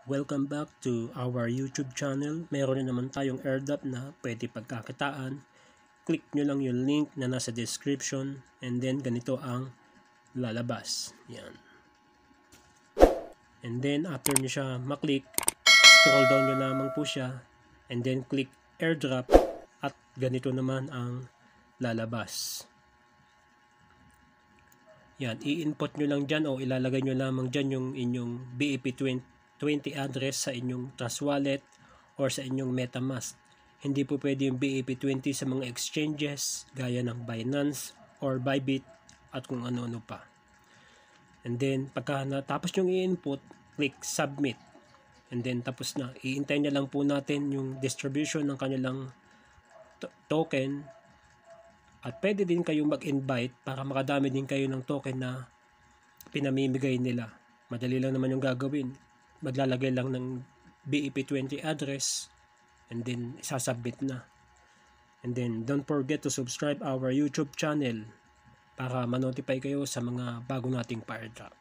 Welcome back to our YouTube channel. Meron na naman tayong airdrop na pwede pagkakitaan. Click nyo lang yung link na nasa description and then ganito ang lalabas. Yan. And then after nyo siya maklik, scroll down nyo lamang po siya and then click airdrop at ganito naman ang lalabas. Yan, i-input nyo lang dyan o ilalagay nyo lamang dyan yung inyong BEP20 address sa inyong Trust Wallet or sa inyong MetaMask. Hindi po pwede yung BEP20 sa mga exchanges gaya ng Binance or Bybit at kung ano-ano pa. And then pagka natapos yung i-input, click Submit. And then tapos na, iintay na lang po natin yung distribution ng kanilang token. At pwede din kayong mag-invite para makadami din kayo ng token na pinamimigay nila. Madali lang naman yung gagawin. Maglalagay lang ng BEP20 address and then isasubmit na. And then don't forget to subscribe our YouTube channel para ma-notify kayo sa mga bago nating pa-airdrop.